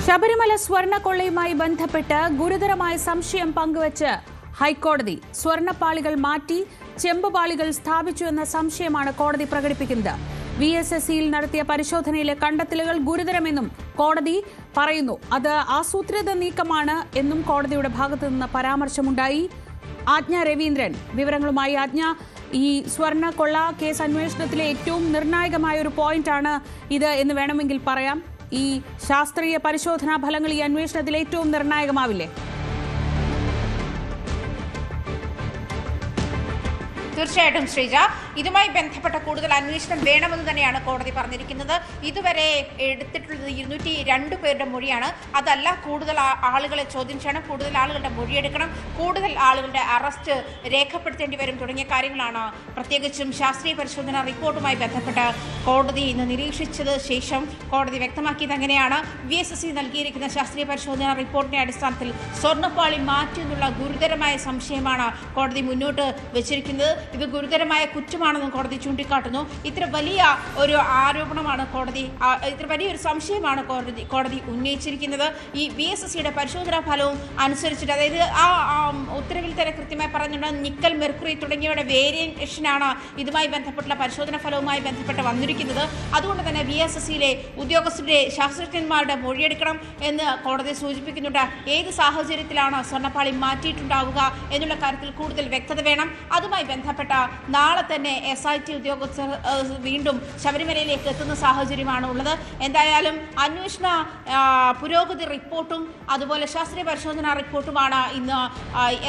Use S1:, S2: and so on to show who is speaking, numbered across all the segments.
S1: ശബരിമല സ്വർണ്ണക്കൊള്ളയുമായി ബന്ധപ്പെട്ട് ഗുരുതരമായ സംശയം പങ്കുവച്ച് ഹൈക്കോടതി. സ്വർണ്ണപ്പാളികൾ മാറ്റി ചെമ്പുപാളികൾ സ്ഥാപിച്ചു എന്ന സംശയമാണ് കോടതി പ്രകടിപ്പിക്കുന്നത്. VSSCയിൽ നടത്തിയ പരിശോധനയിലെ കണ്ടെത്തലുകൾ ഗുരുതരമെന്നും കോടതി പറയുന്നു. അത് ആസൂത്രിത നീക്കമാണ് എന്നും കോടതിയുടെ ഭാഗത്തുനിന്ന് പരാമർശമുണ്ടായി. ആജ്ഞ രവീന്ദ്രൻ വിവരങ്ങളുമായി. ആജ്ഞ, ഈ സ്വർണ്ണക്കൊള്ള കേസ് അന്വേഷണത്തിലെ ഏറ്റവും നിർണായകമായ ഒരു പോയിന്റാണ് ഇത് എന്ന് വേണമെങ്കിൽ പറയാം. ഈ ശാസ്ത്രീയ പരിശോധനാ ഫലങ്ങൾ ഈ അന്വേഷണത്തിൽ ഏറ്റവും നിർണായകമാവില്ലേ?
S2: തീർച്ചയായിട്ടും ശ്രീജ, ഇതുമായി ബന്ധപ്പെട്ട കൂടുതൽ അന്വേഷണം വേണമെന്ന് തന്നെയാണ് കോടതി പറഞ്ഞിരിക്കുന്നത്. ഇതുവരെ എടുത്തിട്ടുള്ളത് 202 പേരുടെ മൊഴിയാണ്. അതല്ല, കൂടുതൽ ആളുകളെ ചോദ്യം ചെയ്യണം, കൂടുതൽ ആളുകളുടെ മൊഴിയെടുക്കണം, കൂടുതൽ ആളുകളുടെ അറസ്റ്റ് രേഖപ്പെടുത്തേണ്ടി വരും തുടങ്ങിയ കാര്യങ്ങളാണ് പ്രത്യേകിച്ചും ശാസ്ത്രീയ പരിശോധനാ റിപ്പോർട്ടുമായി ബന്ധപ്പെട്ട് കോടതി ഇന്ന് നിരീക്ഷിച്ചത്. ശേഷം കോടതി വ്യക്തമാക്കിയത് അങ്ങനെയാണ്. VSSC നൽകിയിരിക്കുന്ന ശാസ്ത്രീയ പരിശോധനാ റിപ്പോർട്ടിന്റെ അടിസ്ഥാനത്തിൽ സ്വർണ്ണപ്പാളി മാറ്റിയെന്നുള്ള ഗുരുതരമായ സംശയമാണ് കോടതി മുന്നോട്ട് വെച്ചിരിക്കുന്നത്. ഇത് ഗുരുതരമായ കുറ്റമാണെന്നും കോടതി ചൂണ്ടിക്കാട്ടുന്നു. ഇത്ര വലിയ ഒരു ആരോപണമാണ് ഇത്ര വലിയൊരു സംശയമാണ് കോടതി ഉന്നയിച്ചിരിക്കുന്നത്. ഈ VSSCയുടെ പരിശോധനാ ഫലവും അനുസരിച്ചിട്ട്, അതായത് ആ ഉത്തരവിൽ തന്നെ കൃത്യമായി പറഞ്ഞിട്ടുണ്ട്, നിക്കൽ, മെർക്കുറി തുടങ്ങിയവയുടെ വേരിയേഷനാണ് ഇതുമായി ബന്ധപ്പെട്ടുള്ള പരിശോധനാ ഫലവുമായി ബന്ധപ്പെട്ട് വന്നിരിക്കുന്നത്. അതുകൊണ്ട് തന്നെ VSSCയിലെ ഉദ്യോഗസ്ഥരുടെ, ശാസ്ത്രജ്ഞന്മാരുടെ മൊഴിയെടുക്കണം എന്ന് കോടതി സൂചിപ്പിക്കുന്നുണ്ട്. ഏത് സാഹചര്യത്തിലാണ് സ്വർണ്ണപ്പാളി മാറ്റിയിട്ടുണ്ടാവുക എന്നുള്ള കാര്യത്തിൽ കൂടുതൽ വ്യക്തത വേണം. അതുമായി ബന്ധപ്പെട്ട നാളെ തന്നെ SIT ഉദ്യോഗസ്ഥർ വീണ്ടും ശബരിമലയിലേക്ക് എത്തുന്ന സാഹചര്യമാണ് ഉള്ളത്. എന്തായാലും അന്വേഷണ പുരോഗതി റിപ്പോർട്ടും അതുപോലെ ശാസ്ത്രീയ പരിശോധനാ റിപ്പോർട്ടുമാണ് ഇന്ന്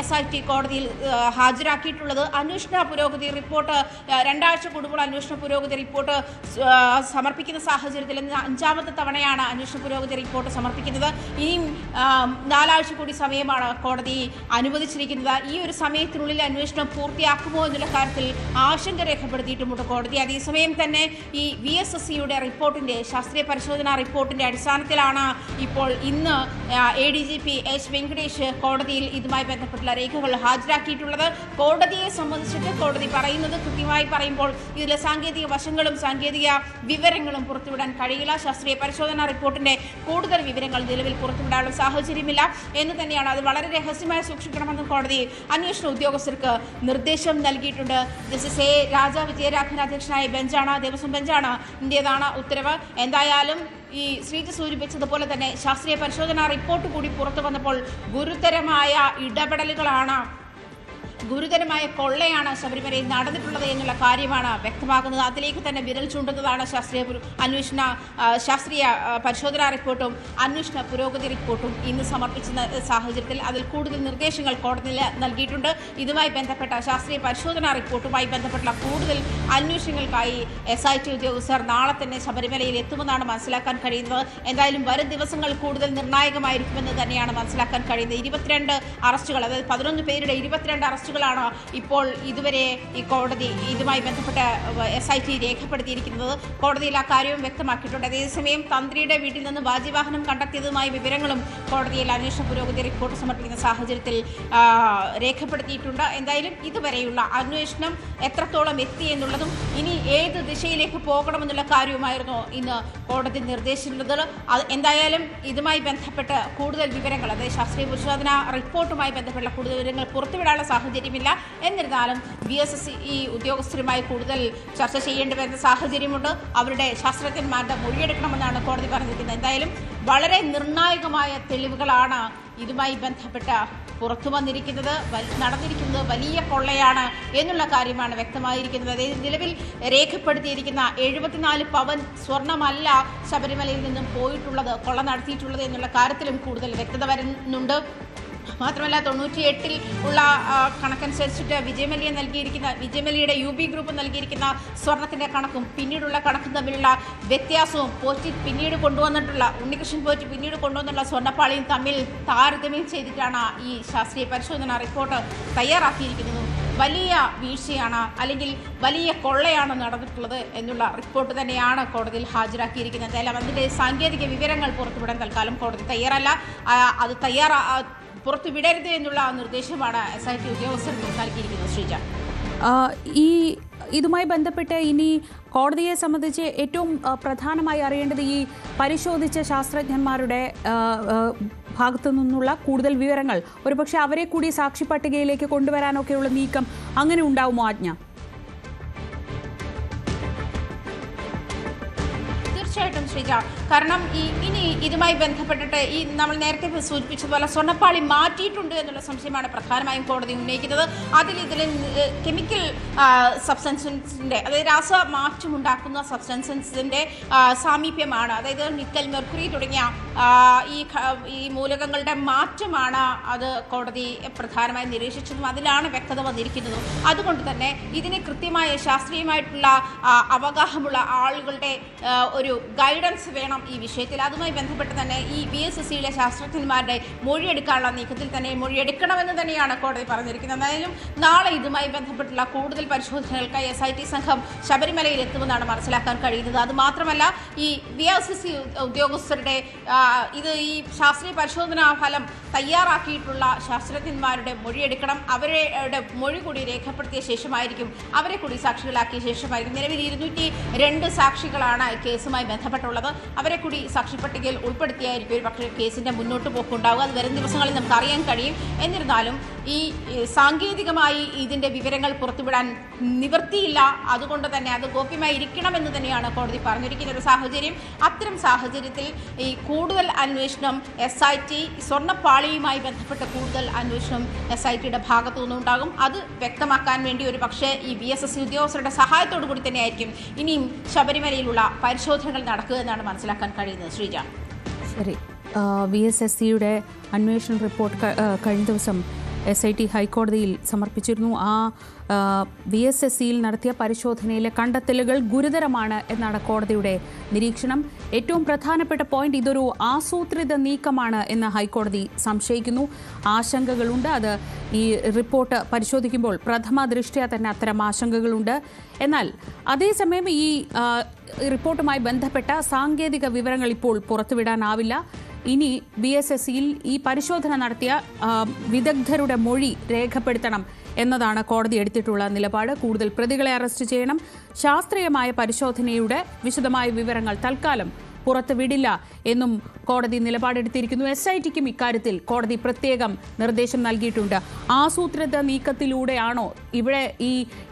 S2: SIT കോടതിയിൽ ഹാജരാക്കിയിട്ടുള്ളത്. അന്വേഷണ പുരോഗതി റിപ്പോർട്ട് 2 ആഴ്ച കൂടുമ്പോൾ അന്വേഷണ പുരോഗതി റിപ്പോർട്ട് സമർപ്പിക്കുന്ന സാഹചര്യത്തിൽ 5ാമത്തെ തവണയാണ് അന്വേഷണ പുരോഗതി റിപ്പോർട്ട് സമർപ്പിക്കുന്നത്. ഇനിയും 4 ആഴ്ച കൂടി സമയമാണ് കോടതി അനുവദിച്ചിരിക്കുന്നത്. ഈ ഒരു സമയത്തിനുള്ളിൽ അന്വേഷണം പൂർത്തിയാക്കുമോ എന്നുള്ള കാര്യത്തിൽ ആശങ്ക രേഖപ്പെടുത്തിയിട്ടുമുണ്ട് കോടതി. അതേസമയം തന്നെ ഈ VSSCയുടെ റിപ്പോർട്ടിന്റെ, ശാസ്ത്രീയ പരിശോധനാ റിപ്പോർട്ടിന്റെ അടിസ്ഥാനത്തിലാണ് ഇപ്പോൾ ഇന്ന് ADGP H. വെങ്കടേഷ് കോടതിയിൽ ഇതുമായി ബന്ധപ്പെട്ടുള്ള രേഖകൾ ഹാജരാക്കിയിട്ടുള്ളത്. കോടതിയെ സംബന്ധിച്ചിട്ട് കോടതി പറയുന്നത് കൃത്യമായി പറയുമ്പോൾ ഇതിലെ സാങ്കേതിക വശങ്ങളും സാങ്കേതിക വിവരങ്ങളും പുറത്തുവിടാൻ കഴിയില്ല. ശാസ്ത്രീയ പരിശോധനാ റിപ്പോർട്ടിന്റെ കൂടുതൽ വിവരങ്ങൾ നിലവിൽ പുറത്തുവിടാനുള്ള സാഹചര്യമില്ല എന്ന് തന്നെയാണ്. അത് വളരെ രഹസ്യമായി സൂക്ഷിക്കണമെന്നും കോടതി അന്വേഷണ ഉദ്യോഗസ്ഥർക്ക് നിർദ്ദേശം നൽകിയിട്ടുണ്ട്. Justice A. രാജാ വിജയരാഘവൻ അധ്യക്ഷനായ ബെഞ്ചാണ്, ദേവസ്വം ബെഞ്ചാണ് ഇന്ത്യതാണ് ഉത്തരവ്. എന്തായാലും ഈ ശ്രീജ സൂചിപ്പിച്ചതുപോലെ തന്നെ ശാസ്ത്രീയ പരിശോധനാ റിപ്പോർട്ട് കൂടി പുറത്തു വന്നപ്പോൾ ഗുരുതരമായ ഇടപെടലുകളാണ്, ഗുരുതരമായ കൊള്ളയാണ് ശബരിമലയിൽ നടന്നിട്ടുള്ളത് എന്നുള്ള കാര്യമാണ് വ്യക്തമാക്കുന്നത്. അതിലേക്ക് തന്നെ വിരൽ ചൂണ്ടുന്നതാണ് ശാസ്ത്രീയ പരിശോധനാ റിപ്പോർട്ടും അന്വേഷണ പുരോഗതി റിപ്പോർട്ടും ഇന്ന് സമർപ്പിച്ച സാഹചര്യത്തിൽ അതിൽ കൂടുതൽ നിർദ്ദേശങ്ങൾ കോടതി നൽകിയിട്ടുണ്ട്. ഇതുമായി ബന്ധപ്പെട്ട ശാസ്ത്രീയ പരിശോധനാ റിപ്പോർട്ടുമായി ബന്ധപ്പെട്ട കൂടുതൽ അന്വേഷണങ്ങൾക്കായി SIT ഉദ്യോഗസ്ഥർ നാളെ തന്നെ ശബരിമലയിൽ എത്തുമെന്നാണ് മനസ്സിലാക്കാൻ കഴിയുന്നത്. എന്തായാലും വരും ദിവസങ്ങൾ കൂടുതൽ നിർണായകമായിരിക്കുമെന്ന് തന്നെയാണ് മനസ്സിലാക്കാൻ കഴിയുന്നത്. 22 അറസ്റ്റുകൾ, അതായത് 11 പേരുടെ 22 അറസ്റ്റുകളാണ് ഇപ്പോൾ ഇതുവരെ ഈ കോടതി ഇതുമായി ബന്ധപ്പെട്ട് SIT രേഖപ്പെടുത്തിയിരിക്കുന്നത്. കോടതിയിൽ ആ കാര്യവും വ്യക്തമാക്കിയിട്ടുണ്ട്. അതേസമയം തന്ത്രിയുടെ വീട്ടിൽ നിന്ന് വാജിവാഹനം കണ്ടെത്തിയതുമായ വിവരങ്ങളും കോടതിയിൽ അന്വേഷണ പുരോഗതി റിപ്പോർട്ട് സമർപ്പിക്കുന്ന സാഹചര്യത്തിൽ രേഖപ്പെടുത്തിയിട്ടുണ്ട്. എന്തായാലും ഇതുവരെയുള്ള അന്വേഷണം എത്രത്തോളം എത്തി എന്നുള്ളതും ഇനി ഏത് ദിശയിലേക്ക് പോകണമെന്നുള്ള കാര്യവുമായിരുന്നു ഇന്ന് കോടതി നിർദ്ദേശിച്ചിട്ടുള്ളത്. എന്തായാലും ഇതുമായി ബന്ധപ്പെട്ട് കൂടുതൽ വിവരങ്ങൾ, അതായത് ശാസ്ത്രീയ പരിശോധനാ റിപ്പോർട്ടുമായി ബന്ധപ്പെട്ട കൂടുതൽ വിവരങ്ങൾ പുറത്തുവിടാനുള്ള സാഹചര്യമില്ല. എന്നിരുന്നാലും VSSC ഉദ്യോഗസ്ഥരുമായി കൂടുതൽ ചർച്ച ചെയ്യേണ്ടി വരുന്ന സാഹചര്യമുണ്ട്. അവരുടെ ശാസ്ത്രജ്ഞന്മാരുടെ മൊഴിയെടുക്കണമെന്നാണ് കോടതി പറഞ്ഞിരിക്കുന്നത്. എന്തായാലും വളരെ നിർണായകമായ തെളിവുകളാണ് ഇതുമായി ബന്ധപ്പെട്ട് പുറത്തു വന്നിരിക്കുന്നത്. നടന്നിരിക്കുന്നത് വലിയ കൊള്ളയാണ് എന്നുള്ള കാര്യമാണ് വ്യക്തമായിരിക്കുന്നത്. അതായത് നിലവിൽ രേഖപ്പെടുത്തിയിരിക്കുന്ന 74 പവൻ സ്വർണ്ണമല്ല ശബരിമലയിൽ നിന്നും പോയിട്ടുള്ളത്, കൊള്ള നടത്തിയിട്ടുള്ളത് എന്നുള്ള കാര്യത്തിലും കൂടുതൽ വ്യക്തത വരുന്നുണ്ട്. മാത്രമല്ല 98 ഉള്ള കണക്കനുസരിച്ചിട്ട് വിജയമല്യയുടെ UB ഗ്രൂപ്പ് നൽകിയിരിക്കുന്ന സ്വർണത്തിന്റെ കണക്കും പിന്നീടുള്ള കണക്കും തമ്മിലുള്ള വ്യത്യാസവും പിന്നീട് കൊണ്ടുവന്നിട്ടുള്ള ഉണ്ണികൃഷ്ണൻ പോറ്റി പിന്നീട് കൊണ്ടുവന്നിട്ടുള്ള സ്വർണ്ണപ്പാളിയും തമ്മിൽ താരതമ്യം ചെയ്തിട്ടാണ് ഈ ശാസ്ത്രീയ പരിശോധനാ റിപ്പോർട്ട് തയ്യാറാക്കിയിരിക്കുന്നത്. വലിയ വീഴ്ചയാണ്, അല്ലെങ്കിൽ വലിയ കൊള്ളയാണ് നടന്നിട്ടുള്ളത് എന്നുള്ള റിപ്പോർട്ട് തന്നെയാണ് കോടതിയിൽ ഹാജരാക്കിയിരിക്കുന്നത്. എന്തായാലും അതിൻ്റെ സാങ്കേതിക വിവരങ്ങൾ പുറത്തുവിടാൻ തൽക്കാലം കോടതി തയ്യാറല്ല. അത് പുറത്തുവിടരുത് എന്നുള്ള നിർദ്ദേശമാണ് SIT ഉദ്യോഗസ്ഥർക്ക് നൽകിയിരിക്കുന്നത്. ശ്രീജ,
S1: ഈ ഇതുമായി ബന്ധപ്പെട്ട് ഇനി കോടതിയെ സംബന്ധിച്ച് ഏറ്റവും പ്രധാനമായി അറിയേണ്ടത് ഈ പരിശോധിച്ച ശാസ്ത്രജ്ഞന്മാരുടെ ഭാഗത്തു നിന്നുള്ള കൂടുതൽ വിവരങ്ങൾ, ഒരുപക്ഷെ അവരെ കൂടി സാക്ഷി പട്ടികയിലേക്ക് കൊണ്ടുവരാനൊക്കെയുള്ള നീക്കം അങ്ങനെ ഉണ്ടാവുമോ ആജ്ഞ?
S2: തീർച്ചയായിട്ടും ശ്രീജ, കാരണം ഇനി ഇതുമായി ബന്ധപ്പെട്ടിട്ട് നമ്മൾ നേരത്തെ സൂചിപ്പിച്ചതുപോലെ സ്വർണ്ണപ്പാളി മാറ്റിയിട്ടുണ്ട് എന്നുള്ള സംശയമാണ് പ്രധാനമായും കോടതി ഉന്നയിക്കുന്നത്. ഇതിൽ കെമിക്കൽ സബ്സ്റ്റൻസിൻ്റെ, അതായത് രാസമാറ്റമുണ്ടാക്കുന്ന സബ്സ്റ്റൻസിൻ്റെ സാമീപ്യമാണ്. അതായത് നിക്കൽ, മെർക്കുറി തുടങ്ങിയ ഈ മൂലകങ്ങളുടെ മാറ്റമാണ് അത് കോടതി പ്രധാനമായും നിരീക്ഷിച്ചതും അതിലാണ് വ്യക്തത വന്നിരിക്കുന്നതും. അതുകൊണ്ട് തന്നെ ഇതിന് കൃത്യമായ ശാസ്ത്രീയമായിട്ടുള്ള അവഗാഹമുള്ള ആളുകളുടെ ഒരു ഗൈഡൻസ് വേണം ഈ വിഷയത്തിൽ. അതുമായി ബന്ധപ്പെട്ട് തന്നെ ഈ VSSCയിലെ ശാസ്ത്രജ്ഞന്മാരുടെ മൊഴിയെടുക്കാനുള്ള നീക്കത്തിൽ തന്നെ മൊഴിയെടുക്കണമെന്ന് തന്നെയാണ് കോടതി പറഞ്ഞിരിക്കുന്നത്. എന്തായാലും നാളെ ഇതുമായി ബന്ധപ്പെട്ടുള്ള കൂടുതൽ പരിശോധനകൾക്കായി SIT സംഘം ശബരിമലയിൽ എത്തുമെന്നാണ് മനസ്സിലാക്കാൻ കഴിയുന്നത്. അതുമാത്രമല്ല, ഈ VSSC ഉദ്യോഗസ്ഥരുടെ ഈ ശാസ്ത്രീയ പരിശോധനാ ഫലം തയ്യാറാക്കിയിട്ടുള്ള ശാസ്ത്രജ്ഞന്മാരുടെ മൊഴിയെടുക്കണം. അവരുടെ മൊഴി കൂടി രേഖപ്പെടുത്തിയ ശേഷമായിരിക്കും, അവരെ കൂടി സാക്ഷികളാക്കിയ ശേഷമായിരിക്കും. നിലവിൽ 202 സാക്ഷികളാണ് കേസുമായി ബന്ധപ്പെട്ടുള്ളത്. അവരെ കൂടി സാക്ഷി പട്ടികയിൽ ഉൾപ്പെടുത്തിയായിരിക്കും ഒരു പക്ഷേ കേസിന്റെ മുന്നോട്ട് പോക്കുണ്ടാവുക. അത് വരും ദിവസങ്ങളിൽ നമുക്ക് അറിയാൻ കഴിയും. എന്നിരുന്നാലും ഈ സാങ്കേതികമായി ഇതിന്റെ വിവരങ്ങൾ പുറത്തുവിടാൻ നിവൃത്തിയില്ല. അതുകൊണ്ട് തന്നെ അത് ഗോപ്യമായി ഇരിക്കണമെന്ന് തന്നെയാണ് കോടതി പറഞ്ഞിരിക്കുന്ന ഒരു സാഹചര്യം. അത്തരം സാഹചര്യത്തിൽ ഈ കൂടുതൽ അന്വേഷണം SIT, സ്വർണ്ണപ്പാളിയുമായി ബന്ധപ്പെട്ട കൂടുതൽ അന്വേഷണം SITയുടെ ഭാഗത്തു നിന്നുണ്ടാകും. അത് വ്യക്തമാക്കാൻ വേണ്ടി ഒരു പക്ഷേ ഈ VSSC ഉദ്യോഗസ്ഥരുടെ സഹായത്തോടു കൂടി തന്നെയായിരിക്കും ഇനിയും ശബരിമലയിലുള്ള പരിശോധനകൾ നടക്കുക എന്നാണ് മനസ്സിലാക്കാൻ കഴിയുന്നത്. ശ്രീജ,
S1: ശരി. VSSCയുടെ അന്വേഷണ റിപ്പോർട്ട് കഴിഞ്ഞ ദിവസം SIT ഹൈക്കോടതിയിൽ സമർപ്പിച്ചിരുന്നു. ആ VSSCയിൽ നടത്തിയ പരിശോധനയിലെ കണ്ടെത്തലുകൾ ഗുരുതരമാണ് എന്നാണ് കോടതിയുടെ നിരീക്ഷണം. ഏറ്റവും പ്രധാനപ്പെട്ട പോയിന്റ്, ഇതൊരു ആസൂത്രിത നീക്കമാണ് എന്ന് ഹൈക്കോടതി സംശയിക്കുന്നു. ആശങ്കകളുണ്ട്. അത് ഈ റിപ്പോർട്ട് പരിശോധിക്കുമ്പോൾ പ്രഥമ ദൃഷ്ട്യാ തന്നെ അത്തരം ആശങ്കകളുണ്ട്. എന്നാൽ അതേസമയം ഈ റിപ്പോർട്ടുമായി ബന്ധപ്പെട്ട സാങ്കേതിക വിവരങ്ങൾ ഇപ്പോൾ പുറത്തുവിടാനാവില്ല. ഇനി VSSCയിൽ ഈ പരിശോധന നടത്തിയ വിദഗ്ധരുടെ മൊഴി രേഖപ്പെടുത്തണം എന്നതാണ് കോടതി എടുത്തിട്ടുള്ള നിലപാട്. കൂടുതൽ പ്രതികളെ അറസ്റ്റ് ചെയ്യണം. ശാസ്ത്രീയമായ പരിശോധനയുടെ വിശദമായ വിവരങ്ങൾ തൽക്കാലം പുറത്തുവിടില്ല എന്നും കോടതി നിലപാടെടുത്തിരിക്കുന്നു. SITക്കും ഇക്കാര്യത്തിൽ കോടതി പ്രത്യേകം നിർദ്ദേശം നൽകിയിട്ടുണ്ട്. ആസൂത്രിത നീക്കത്തിലൂടെയാണോ ഇവിടെ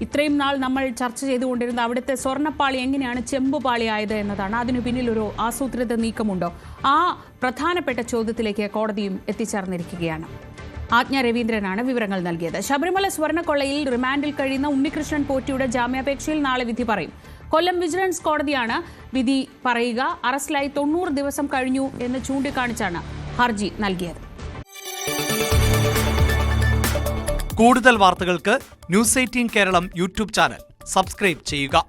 S1: ഇത്രയും നാൾ നമ്മൾ ചർച്ച ചെയ്തുകൊണ്ടിരുന്ന അവിടുത്തെ സ്വർണ്ണപ്പാളി എങ്ങനെയാണ് ചെമ്പുപാളിയായത് എന്നതാണ്. അതിനു പിന്നിൽ ഒരു ആസൂത്രിത നീക്കമുണ്ടോ? ആ പ്രധാനപ്പെട്ട ചോദ്യത്തിലേക്ക് കോടതിയും എത്തിച്ചേർന്നിരിക്കുകയാണ്. ആജ്ഞ രവീന്ദ്രനാണ് വിവരങ്ങൾ നൽകിയത്. ശബരിമല സ്വർണ്ണക്കൊള്ളയിൽ റിമാൻഡിൽ കഴിയുന്ന ഉണ്ണികൃഷ്ണൻ പോറ്റിയുടെ ജാമ്യാപേക്ഷയിൽ നാളെ വിധി പറയും. കൊല്ലം വിജിലൻസ് കോടതിയാണ് വിധി പറയുക. അറസ്റ്റിലായി 90 ദിവസം കഴിഞ്ഞു എന്ന് ചൂണ്ടിക്കാണിച്ചാണ് ഹർജി നൽകിയത്.
S3: കൂടുതൽ വാർത്തകൾക്ക് News 18 Kerala YouTube channel subscribe ചെയ്യുക.